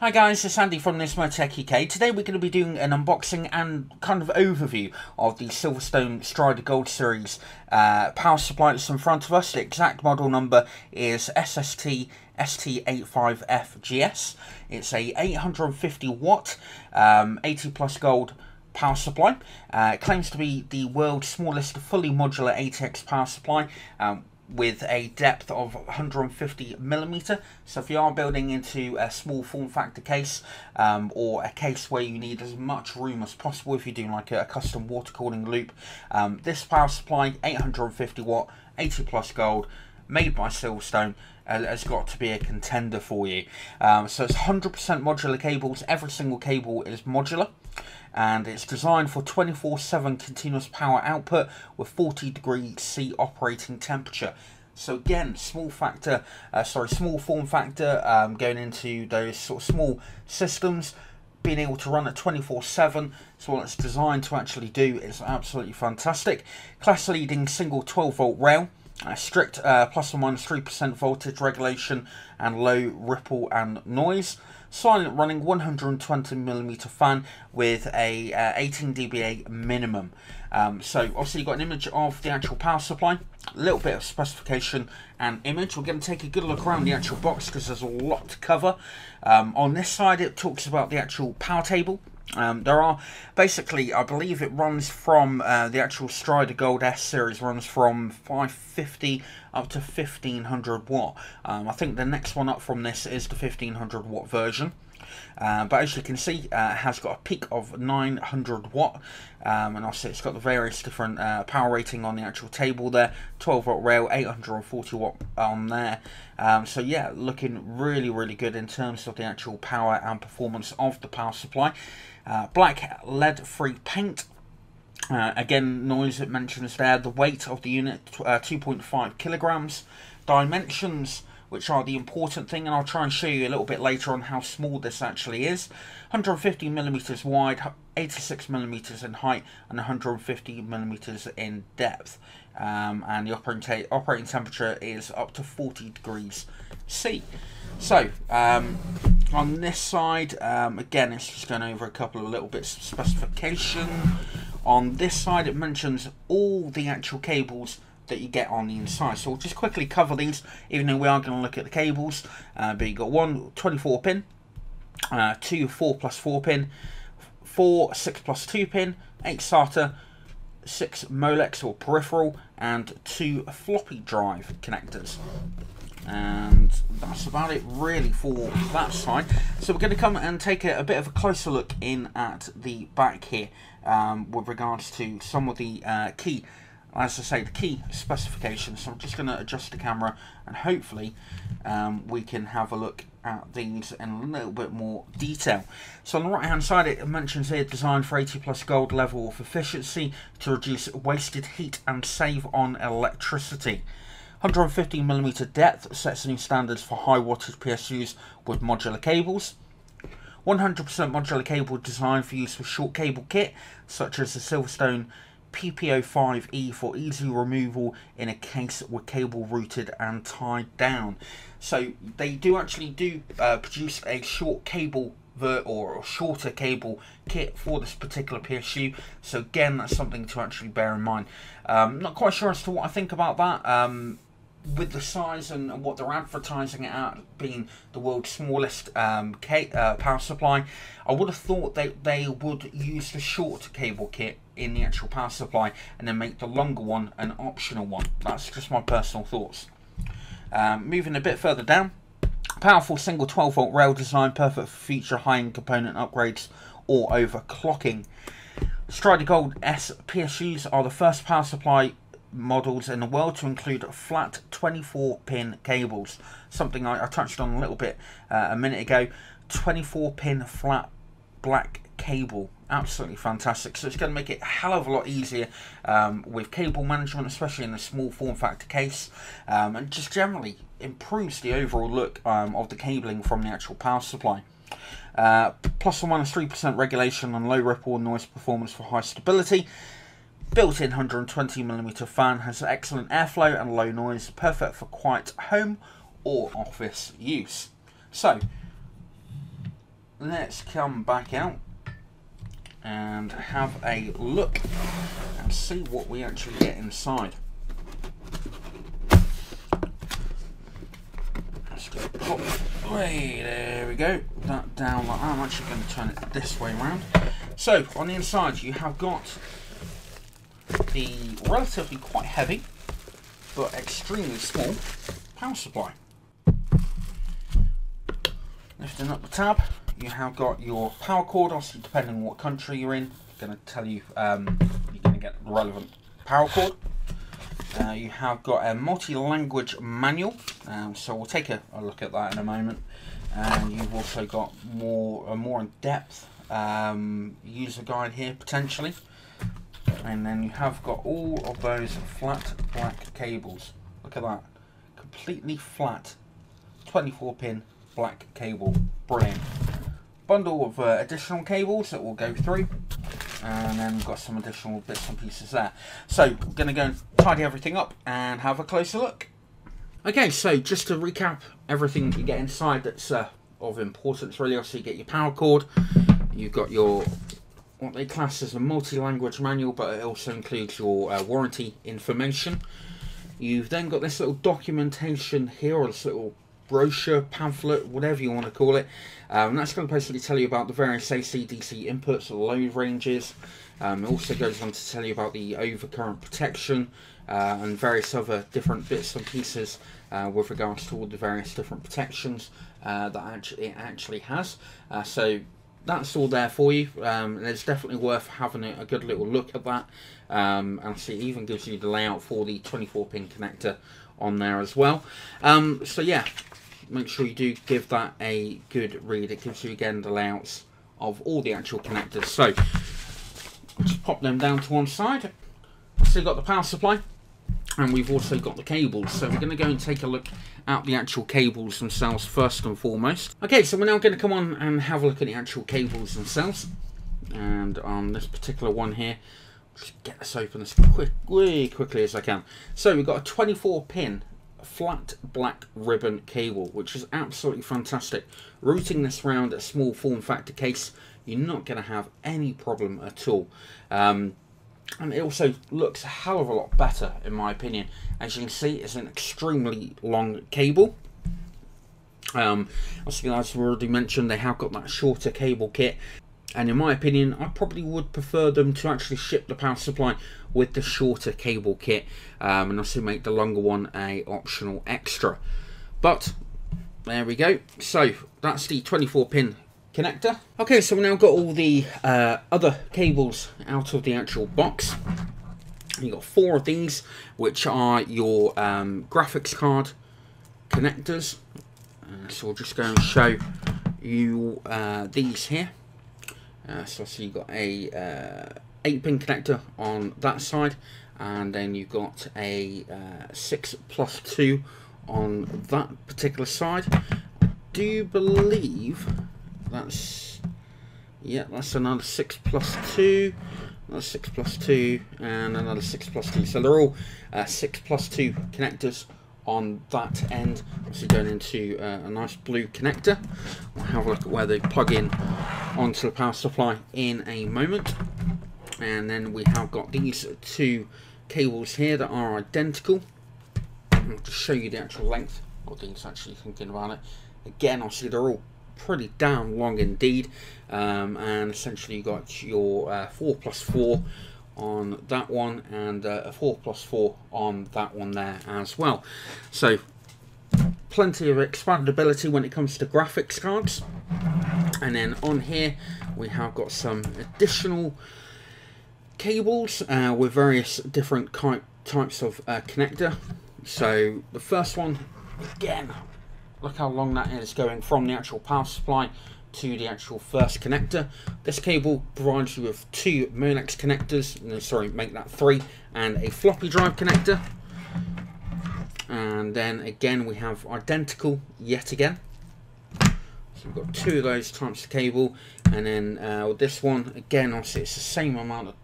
Hi guys, it's Andy from NismoTechUK. Today we're going to be doing an unboxing and kind of overview of the Silverstone Strider Gold Series power supply that's in front of us. The exact model number is ST85F-GS. It's a 850 watt, 80 plus gold power supply. It claims to be the world's smallest fully modular ATX power supply, with a depth of 150mm. So if you are building into a small form factor case, or a case where you need as much room as possible, if you're doing like a custom water cooling loop, this power supply, 850 watt, 80 plus gold, made by Silverstone, has got to be a contender for you. So it's 100% modular cables. Every single cable is modular, and it's designed for 24/7 continuous power output with 40 degrees C operating temperature. So again, small form factor, going into those sort of small systems, being able to run at 24/7. So what it's designed to actually do is absolutely fantastic. Class leading single 12 volt rail. Strict plus or minus 3% voltage regulation and low ripple and noise. Silent running 120mm fan with a 18 dBA minimum. So obviously you've got an image of the actual power supply, a little bit of specification and image. We're going to take a good look around the actual box because there's a lot to cover. On this side it talks about the actual power table. There are basically, I believe it runs from the actual Strider Gold S series runs from 550 up to 1500 watt. I think the next one up from this is the 1500 watt version. But as you can see, it has got a peak of 900 watt, and also it's got the various different power rating on the actual table there. 12 volt rail, 840 watt on there. So yeah, looking really good in terms of the actual power and performance of the power supply. Black lead-free paint. Again, noise it mentions there. The weight of the unit, 2.5 kilograms. Dimensions, which are the important thing, and I'll try and show you a little bit later on how small this actually is. 150mm wide, 86mm in height, and 150mm in depth. And the operating temperature is up to 40 degrees C. So, on this side, again, it's just going over a couple of little bits of specification. On this side, it mentions all the actual cables that you get on the inside. So we'll just quickly cover these, even though we are going to look at the cables. But you got one 24 pin, two 4+4 pin, four 6+2 pin, 8 SATA, 6 Molex or peripheral, and 2 floppy drive connectors. And that's about it really for that side. So we're going to come and take a bit of a closer look in at the back here, with regards to some of the key, as I say, the key specifications. So I'm just going to adjust the camera and hopefully we can have a look at these in a little bit more detail. So on the right hand side it mentions here, designed for 80 plus gold level of efficiency to reduce wasted heat and save on electricity. 150mm depth sets new standards for high wattage PSUs with modular cables. 100% modular cable designed for use with short cable kit, such as the Silverstone PPO5E for easy removal in a case with cable routed and tied down. So they do actually produce a short cable or shorter cable kit for this particular PSU. So again, that's something to actually bear in mind. Not quite sure as to what I think about that. With the size and what they're advertising it at being the world's smallest power supply, I would have thought they would use the short cable kit in the actual power supply and then make the longer one an optional one. That's just my personal thoughts. Moving a bit further down, powerful single 12 volt rail design, perfect for future high-end component upgrades or overclocking. Strider Gold S PSUs are the first power supply models in the world to include flat 24-pin cables, something I touched on a little bit a minute ago. 24-pin flat black cable, absolutely fantastic. So it's going to make it a hell of a lot easier with cable management, especially in a small form factor case, and just generally improves the overall look of the cabling from the actual power supply. Plus or minus 3% regulation and low ripple and noise performance for high stability. Built-in 120mm fan, has excellent airflow and low noise, perfect for quiet home or office use. So let's come back out and have a look and see what we actually get inside. Let's go pop. There we go. That down like that. I'm actually going to turn it this way around. So on the inside you have got the relatively quite heavy but extremely small power supply. Lifting up the tab, you have got your power cord. Obviously, depending on what country you're in, it's going to tell you you're going to get the relevant power cord. You have got a multi-language manual, so we'll take a look at that in a moment. And you've also got a more in-depth user guide here potentially. And then you have got all of those flat black cables. Look at that, completely flat 24-pin black cable. Brilliant. Bundle of additional cables that we'll go through, and then we've got some additional bits and pieces there. So we're going to go and tidy everything up and have a closer look. Okay, so just to recap everything that you get inside that's of importance really. Also you get your power cord, you've got your what they class as a multi-language manual, but it also includes your warranty information. You've then got this little documentation here, or this little brochure, pamphlet, whatever you want to call it. That's going to basically tell you about the various AC/DC inputs, the load ranges. It also goes on to tell you about the overcurrent protection and various other different bits and pieces with regards to all the various different protections that it actually has. So that's all there for you, and it's definitely worth having a good little look at that. And see, it even gives you the layout for the 24-pin connector on there as well. So yeah, make sure you do give that a good read. It gives you again the layouts of all the actual connectors. So I'll just pop them down to one side. So you've got the power supply, and we've also got the cables. So we're going to go and take a look at the actual cables themselves first and foremost. Okay, so we're now going to come on and have a look at the actual cables themselves. And on this particular one here, just get this open as quickly as I can. So we've got a 24-pin flat black ribbon cable, which is absolutely fantastic. Routing this around a small form factor case, you're not going to have any problem at all. And it also looks a hell of a lot better in my opinion. As you can see, it's an extremely long cable. As we already mentioned, they have got that shorter cable kit. And in my opinion, I probably would prefer them to actually ship the power supply with the shorter cable kit, and also make the longer one a optional extra. But there we go. So that's the 24-pin connector. Okay, so we've now got all the other cables out of the actual box. You've got 4 of these, which are your graphics card connectors. So we'll just go and show you these here. So you've got a 8-pin connector on that side, and then you've got a 6+2 on that particular side. I do believe that's, yeah, that's another 6+2, another 6+2, and another 6+2. So they're all 6+2 connectors on that end. Obviously going into a nice blue connector. We'll have a look at where they plug in onto the power supply in a moment. And then we have got these 2 cables here that are identical. I'll just show you the actual length, what things actually thinking about it. Again, obviously they're all pretty damn long indeed, and essentially you got your 4+4 on that one, and a 4+4 on that one there as well. So plenty of expandability when it comes to graphics cards. And then on here we have got some additional cables with various different types of connector. So the first one, again, look how long that is, going from the actual power supply to the actual first connector. This cable provides you with 2 Molex connectors, no, sorry, make that 3, and a floppy drive connector. And then again we have identical yet again. So we've got 2 of those types of cable, and then with this one again, obviously it's the same amount of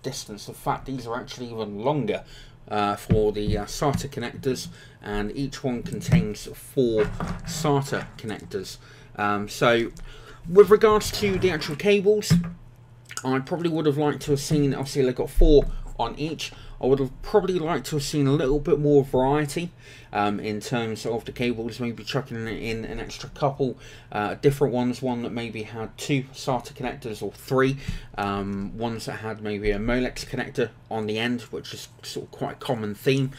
distance. In fact, these are actually even longer for the SATA connectors, and each one contains 4 SATA connectors. So with regards to the actual cables, I probably would have liked to have seen, obviously they've got 4 on each. I would have probably liked to have seen a little bit more variety in terms of the cables, maybe chucking in an extra couple different ones, one that maybe had 2 SATA connectors or 3, ones that had maybe a Molex connector on the end, which is sort of quite a common theme.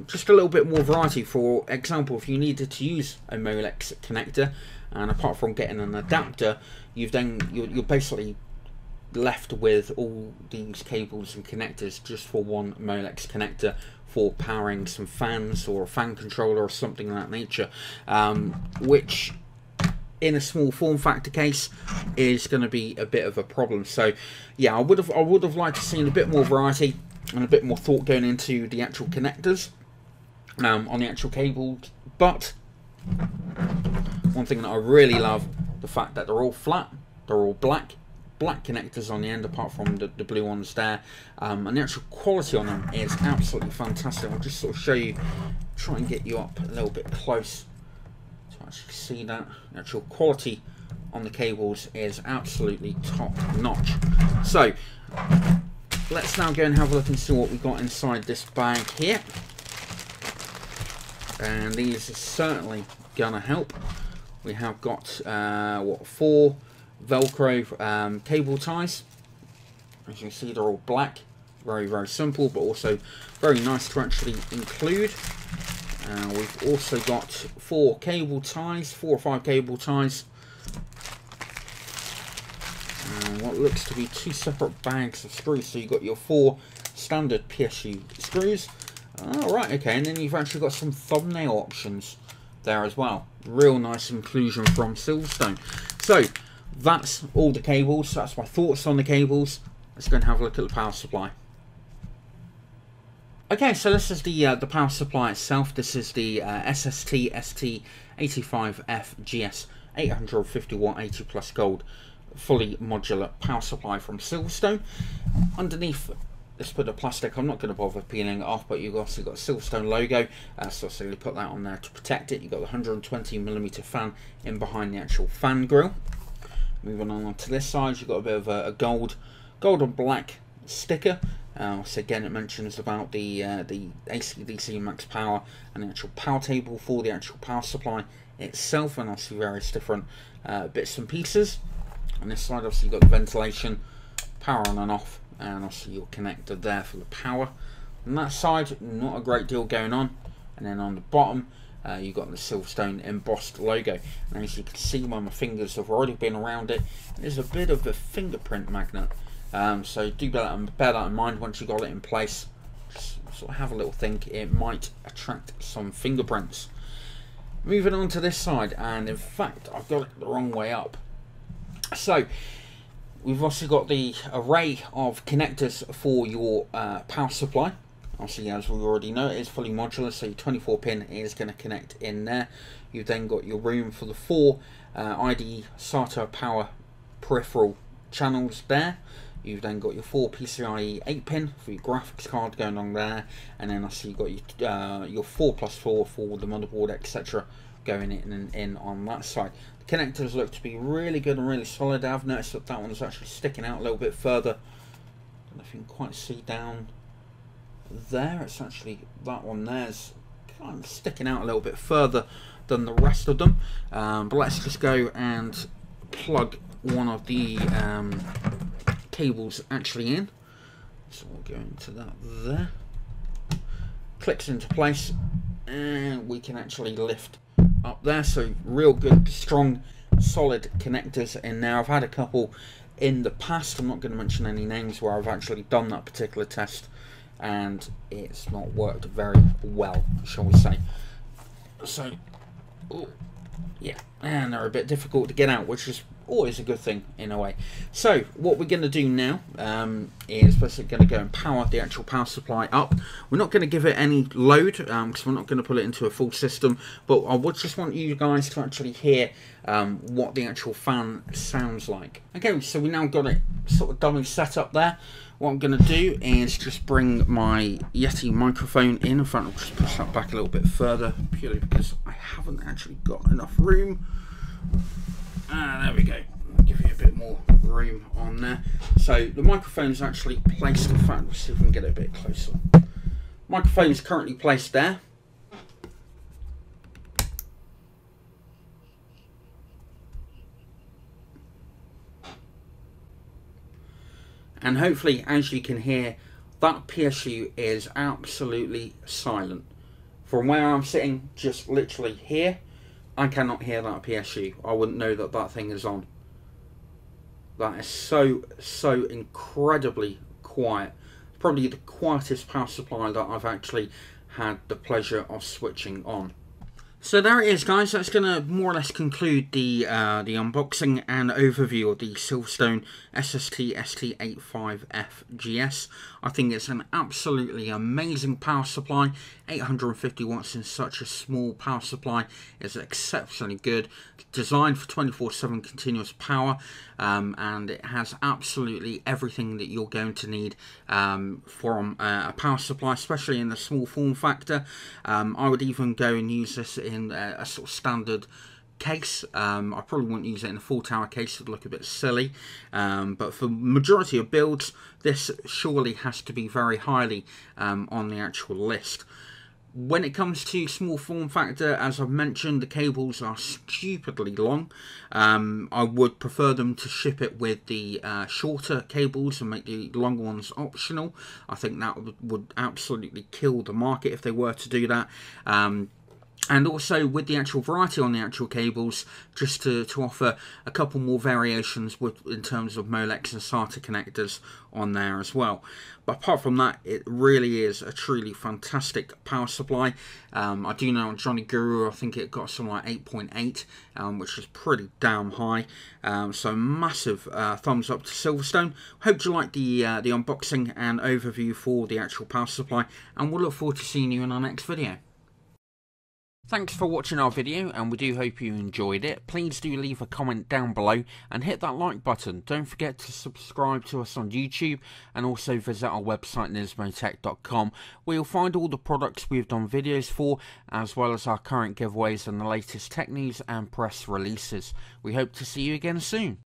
Just a little bit more variety. For example, if you needed to use a Molex connector, and apart from getting an adapter, you're basically left with all these cables and connectors just for one Molex connector for powering some fans or a fan controller or something of that nature, which in a small form factor case is going to be a bit of a problem. So yeah, I would have liked to seen a bit more variety and a bit more thought going into the actual connectors on the actual cables. But one thing that I really love, the fact that they're all flat, they're all black connectors on the end, apart from the blue ones there, and the actual quality on them is absolutely fantastic. I'll just sort of show you, try and get you up a little bit close to actually see that. The actual quality on the cables is absolutely top notch. So let's now go and have a look and see what we've got inside this bag here, and these are certainly gonna help. We have got 4 Velcro cable ties. As you can see, they're all black, very simple, but also very nice to actually include. We've also got 4 cable ties, 4 or 5 cable ties, and what looks to be 2 separate bags of screws. So you've got your 4 standard PSU screws. Right, okay, and then you've actually got some thumbnail options there as well. Real nice inclusion from Silverstone. So that's all the cables. That's my thoughts on the cables. Let's go and have a look at the power supply. Okay, so this is the power supply itself. This is the SST ST85F-GS 850 watt 80 plus gold fully modular power supply from Silverstone. Underneath this bit of plastic, I'm not going to bother peeling it off, but you've also got a Silverstone logo, so you put that on there to protect it. You've got the 120mm fan in behind the actual fan grill. Moving on to this side, you've got a bit of a gold and black sticker. So again, it mentions about the AC/DC max power and the actual power table for the actual power supply itself, and obviously various different bits and pieces. On this side, obviously you've got the ventilation, power on and off, and obviously your connector there for the power. On that side, not a great deal going on. And then on the bottom, you've got the Silverstone embossed logo. And as you can see, when my fingers have already been around it, there's a bit of a fingerprint magnet. So do bear that in mind once you've got it in place. Just sort of have a little think, it might attract some fingerprints. Moving on to this side, and in fact, I've got it the wrong way up. So we've also got the array of connectors for your power supply. Obviously, as we already know, it is fully modular, so your 24 pin is going to connect in there. You've then got your room for the 4 ID SATA power peripheral channels there. You've then got your 4 PCIe 8-pin for your graphics card going on there, and then obviously you've got your 4+4 for the motherboard, etc. going in on that side. The connectors look to be really good and really solid. I've noticed that that one's actually sticking out a little bit further. I don't know if you can quite see down there. It's actually, that one there's kind of sticking out a little bit further than the rest of them. But let's just go and plug one of the cables actually in. So we'll go into that there. Clicks into place, and we can actually lift up there. So real good, strong, solid connectors in there. I've had a couple in the past. I'm not going to mention any names where I've actually done that particular test, and it's not worked very well, shall we say. So, ooh, yeah, and they're a bit difficult to get out, which is always a good thing in a way. So what we're going to do now is basically going to go and power the actual power supply up. We're not going to give it any load because we're not going to put it into a full system, but I would just want you guys to actually hear what the actual fan sounds like. Okay, so we now got it sort of dummy set up there. What I'm going to do is just bring my Yeti microphone in. In fact, I'll just push that back a little bit further, purely because I haven't actually got enough room. There we go. I'll give you a bit more room on there. So the microphone's actually placed, in fact, let's see if we can get it a bit closer. Microphone is currently placed there. And hopefully, as you can hear, that PSU is absolutely silent. From where I'm sitting, just literally here, I cannot hear that PSU. I wouldn't know that that thing is on. That is so incredibly quiet. Probably the quietest power supply that I've actually had the pleasure of switching on. So there it is, guys. That's going to more or less conclude the unboxing and overview of the Silverstone ST85F-GS. I think it's an absolutely amazing power supply. 850 watts in such a small power supply is exceptionally good. Designed for 24/7 continuous power, and it has absolutely everything that you're going to need from a power supply, especially in the small form factor. I would even go and use this in a sort of standard case. I probably wouldn't use it in a full tower case, it would look a bit silly, but for majority of builds this surely has to be very highly on the actual list. When it comes to small form factor, as I've mentioned, the cables are stupidly long. I would prefer them to ship it with the shorter cables and make the longer ones optional. I think that would absolutely kill the market if they were to do that. And also with the actual variety on the actual cables, just to offer a couple more variations in terms of Molex and SATA connectors on there as well. But apart from that, it really is a truly fantastic power supply. I do know on Johnny Guru, I think it got something like 8.8, which is pretty damn high. So massive thumbs up to Silverstone. Hope you like the unboxing and overview for the actual power supply, and we'll look forward to seeing you in our next video. Thanks for watching our video, and we do hope you enjoyed it. Please do leave a comment down below and hit that like button. Don't forget to subscribe to us on YouTube, and also visit our website NismoTech.com, where you'll find all the products we've done videos for, as well as our current giveaways and the latest tech news and press releases. We hope to see you again soon.